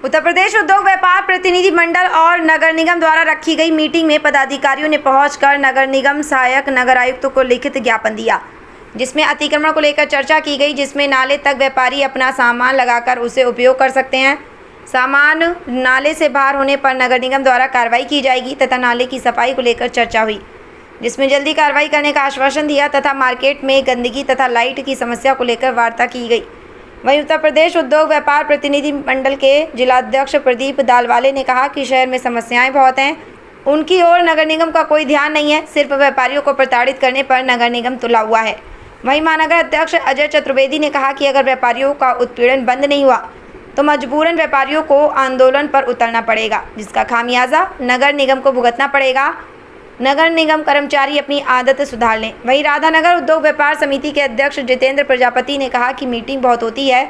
उत्तर प्रदेश उद्योग व्यापार प्रतिनिधि मंडल और नगर निगम द्वारा रखी गई मीटिंग में पदाधिकारियों ने पहुंचकर नगर निगम सहायक नगर आयुक्त को लिखित ज्ञापन दिया, जिसमें अतिक्रमण को लेकर चर्चा की गई, जिसमें नाले तक व्यापारी अपना सामान लगाकर उसे उपयोग कर सकते हैं। सामान नाले से बाहर होने पर नगर निगम द्वारा कार्रवाई की जाएगी तथा नाले की सफाई को लेकर चर्चा हुई, जिसमें जल्दी कार्रवाई करने का आश्वासन दिया तथा मार्केट में गंदगी तथा लाइट की समस्या को लेकर वार्ता की गई। वहीं उत्तर प्रदेश उद्योग व्यापार प्रतिनिधि मंडल के जिलाध्यक्ष प्रदीप दालवाले ने कहा कि शहर में समस्याएं बहुत हैं, उनकी ओर नगर निगम का कोई ध्यान नहीं है, सिर्फ व्यापारियों को प्रताड़ित करने पर नगर निगम तुला हुआ है। वहीं महानगर अध्यक्ष अजय चतुर्वेदी ने कहा कि अगर व्यापारियों का उत्पीड़न बंद नहीं हुआ तो मजबूरन व्यापारियों को आंदोलन पर उतरना पड़ेगा, जिसका खामियाजा नगर निगम को भुगतना पड़ेगा। नगर निगम कर्मचारी अपनी आदत सुधार लें। वहीं राधानगर उद्योग व्यापार समिति के अध्यक्ष जितेंद्र प्रजापति ने कहा कि मीटिंग बहुत होती है,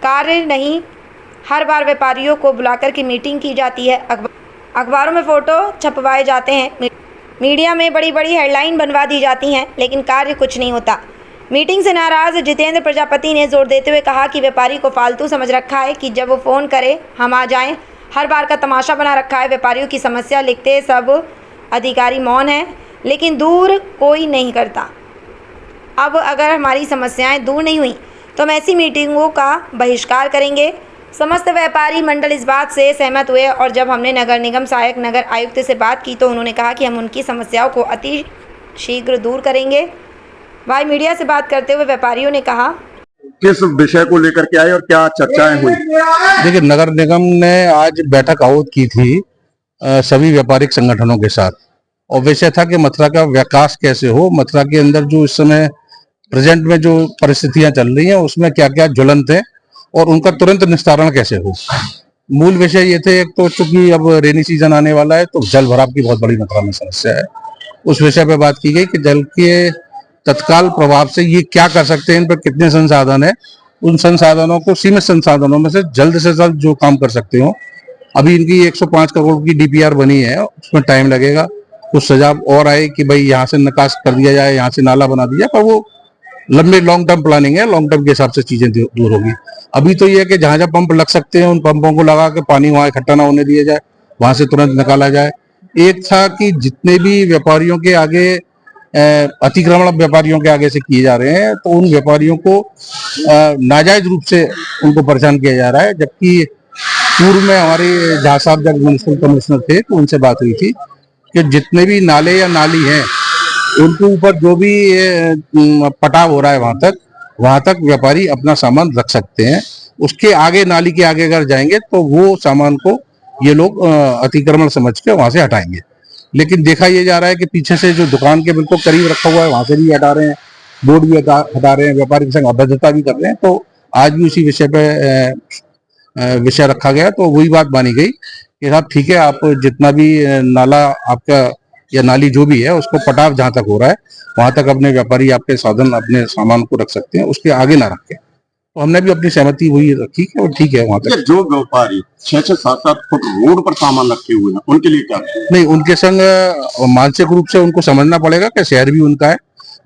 कार्य नहीं, हर बार व्यापारियों को बुलाकर की मीटिंग की जाती है, अखबारों में फ़ोटो छपवाए जाते हैं, मीडिया में बड़ी बड़ी हेडलाइन बनवा दी जाती हैं, लेकिन कार्य कुछ नहीं होता। मीटिंग से नाराज़ जितेंद्र प्रजापति ने जोर देते हुए कहा कि व्यापारी को फालतू समझ रखा है कि जब वो फ़ोन करे हम आ जाएं, हर बार का तमाशा बना रखा है। व्यापारियों की समस्या लिखते सब अधिकारी मौन है, लेकिन दूर कोई नहीं करता। अब अगर हमारी समस्याएं दूर नहीं हुई तो हम ऐसी मीटिंगों का बहिष्कार करेंगे। समस्त व्यापारी मंडल इस बात से सहमत हुए और जब हमने नगर निगम सहायक नगर आयुक्त से बात की तो उन्होंने कहा कि हम उनकी समस्याओं को अति शीघ्र दूर करेंगे। वहीं मीडिया से बात करते हुए व्यापारियों ने कहा, किस विषय को लेकर के आए और क्या चर्चाएं हुई? देखिए, नगर निगम ने आज बैठक आहूत की थी सभी व्यापारिक संगठनों के साथ, और विषय था कि मथुरा का विकास कैसे हो। मथुरा के अंदर जो इस समय प्रेजेंट में जो परिस्थितियां चल रही हैं उसमें क्या क्या ज्वलंत है और उनका तुरंत निस्तारण कैसे हो। मूल विषय ये थे, एक तो चूंकि अब रेनी सीजन आने वाला है तो जल भराव की बहुत बड़ी मात्रा में समस्या है, उस विषय पे बात की गई कि जल के तत्काल प्रभाव से ये क्या कर सकते हैं, इन पर कितने संसाधन है, उन संसाधनों को सीमित संसाधनों में से जल्द जो काम कर सकते हो। अभी इनकी 105 करोड़ की डीपीआर बनी है, उसमें टाइम लगेगा, कुछ सुझाव और आए कि भाई यहाँ से निकास कर दिया जाए, यहाँ से नाला बना दिया, पर वो लंबे लॉन्ग टर्म प्लानिंग है, लॉन्ग टर्म के हिसाब से चीजें दूर होगी। अभी तो ये है कि जहां जहां पंप लग सकते हैं उन पंपों को लगा के पानी वहां इकट्ठा ना होने दिया जाए, वहां से तुरंत निकाला जाए। एक था कि जितने भी व्यापारियों के आगे अतिक्रमण व्यापारियों के आगे से किए जा रहे हैं तो उन व्यापारियों को नाजायज रूप से उनको परेशान किया जा रहा है, जबकि पूर्व में हमारे जहाँ साहब जब म्युनिसिपल कमिश्नर थे तो उनसे बात हुई थी कि जितने भी नाले या नाली हैं उनके ऊपर जो भी पटाव हो रहा है वहां तक व्यापारी अपना सामान रख सकते हैं। उसके आगे नाली के आगे अगर जाएंगे तो वो सामान को ये लोग अतिक्रमण समझ के वहां से हटाएंगे। लेकिन देखा ये जा रहा है कि पीछे से जो दुकान के बिल्कुल करीब रखा हुआ है वहां से भी हटा रहे हैं, बोर्ड भी हटा रहे हैं, व्यापारी के संग अभद्रता भी कर रहे हैं। तो आज भी उसी विषय पे विषय रखा गया, तो वही बात मानी गई कि साहब ठीक है, आप जितना भी नाला आपका या नाली जो भी है उसको पटाव जहां तक हो रहा है वहां तक अपने व्यापारी आपके साधन अपने सामान को रख सकते हैं, उसके आगे ना रखें। तो हमने भी अपनी सहमति वही रखी कि वो ठीक है वहां तक। जो व्यापारी 6-7 फुट रोड पर सामान रखे हुए हैं उनके लिए क्या नहीं, उनके संग मानसिक रूप से उनको समझना पड़ेगा कि शहर भी उनका है,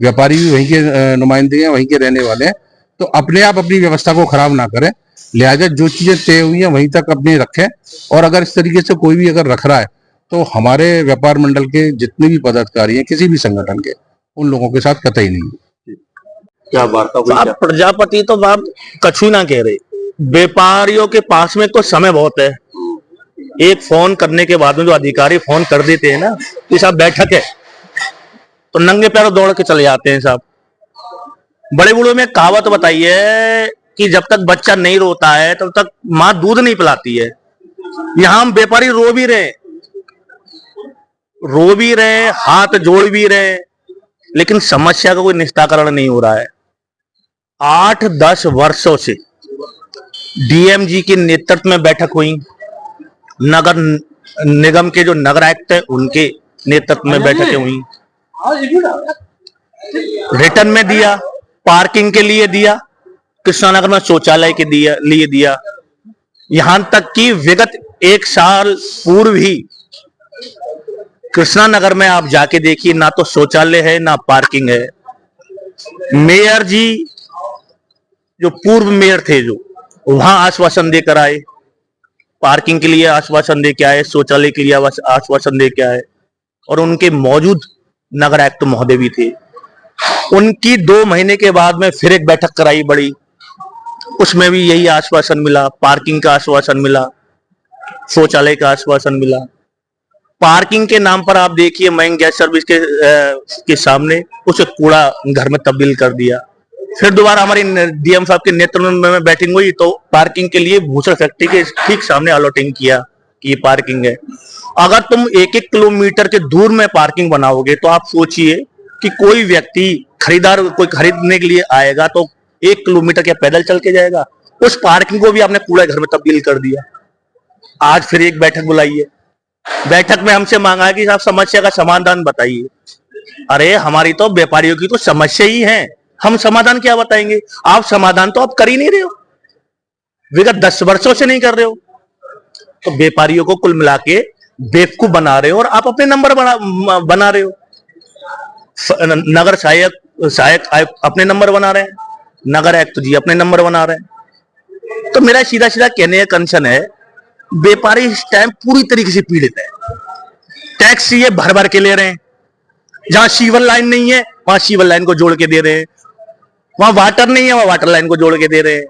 व्यापारी भी वहीं के नुमाइंदे हैं, वहीं के रहने वाले हैं, तो अपने आप अपनी व्यवस्था को खराब ना करें। लिहाजा जो चीजें तय हुई हैं वहीं तक अपने रखें, और अगर इस तरीके से कोई भी अगर रख रहा है तो हमारे व्यापार मंडल के जितने भी पदाधिकारी हैं किसी भी संगठन के, उन लोगों के साथ कतई नहीं। क्या वार्ता हुई? आप प्रजापति तो आप कछु ना कह रहे, व्यापारियों के पास में तो समय बहुत है। एक फोन करने के बाद में जो अधिकारी फोन कर देते हैं ना कि साहब बैठक है, तो नंगे पैरों दौड़ के चले जाते हैं। साहब बड़े बूढ़ों में कहावत बताई है कि जब तक बच्चा नहीं रोता है तब तक माँ दूध नहीं पिलाती है। यहां हम व्यापारी रो भी रहे, हाथ जोड़ भी रहे, लेकिन समस्या का कोई निस्तारण नहीं हो रहा है। 8-10 वर्षों से डीएमजी के नेतृत्व में बैठक हुई, नगर निगम के जो नगर आयुक्त है उनके नेतृत्व में बैठकें हुई, रिटर्न में दिया, पार्किंग के लिए दिया, कृष्णानगर में शौचालय के लिए दिया, यहां तक कि विगत 1 साल पूर्व ही कृष्णानगर में आप जाके देखिए, ना तो शौचालय है ना पार्किंग है। मेयर जी जो पूर्व मेयर थे जो वहां आश्वासन देकर आए पार्किंग के लिए आश्वासन दे के आए, शौचालय के लिए आश्वासन दे के आए, और उनके मौजूद नगर आयुक्त महोदय भी थे। उनकी 2 महीने के बाद में फिर एक बैठक कराई बड़ी, उसमें भी यही आश्वासन मिला, पार्किंग का आश्वासन मिला, शौचालय का आश्वासन मिला। पार्किंग के नाम पर आप देखिए महंग गैस सर्विस के सामने उसे कूड़ा घर में तब्दील कर दिया। फिर दोबारा हमारी डीएम साहब के नेतृत्व में बैठिंग हुई तो पार्किंग के लिए भूसड़ फैक्ट्री के ठीक सामने अलॉटिंग किया कि ये पार्किंग है। अगर तुम 1-1 किलोमीटर के दूर में पार्किंग बनाओगे तो आप सोचिए कि कोई व्यक्ति खरीदार कोई खरीदने के लिए आएगा तो 1 किलोमीटर क्या पैदल चल के जाएगा? उस पार्किंग को भी आपने कूड़ा घर में तब्दील कर दिया। आज फिर एक बैठक बुलाई है, बैठक में हमसे मांगा है कि आप समस्या का समाधान बताइए। अरे हमारी तो व्यापारियों की तो समस्या ही है, हम समाधान क्या बताएंगे? आप समाधान तो आप कर ही नहीं रहे हो, विगत 10 वर्षों से नहीं कर रहे हो। तो व्यापारियों को कुल मिला के बेवकूफ बना रहे हो और आप अपने नंबर बना रहे हो। नगर सहायक अपने नंबर बना रहे हैं, नगर आयुक्त जी अपने नंबर बना रहे हैं। तो मेरा सीधा सीधा कहने का कंसर्न है, व्यापारी इस टाइम पूरी तरीके से पीड़ित है। टैक्स ये भर भर के ले रहे हैं, जहां सीवर लाइन नहीं है वहां सीवर लाइन को जोड़ के दे रहे हैं, वहां वाटर नहीं है वहां वाटर लाइन को जोड़ के दे रहे हैं।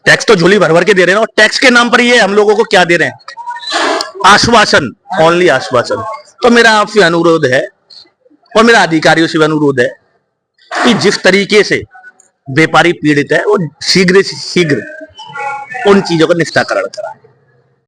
टैक्स तो झोली भर भर के दे रहे हैं, और टैक्स के नाम पर ये हम लोगों को क्या दे रहे हैं? आश्वासन, ओनली आश्वासन। तो मेरा आपसे अनुरोध है और मेरा अधिकारियों से भी अनुरोध है कि जिस तरीके से व्यापारी पीड़ित है वो शीघ्र से शीघ्र उन चीजों का निष्ठाकरण कराएं।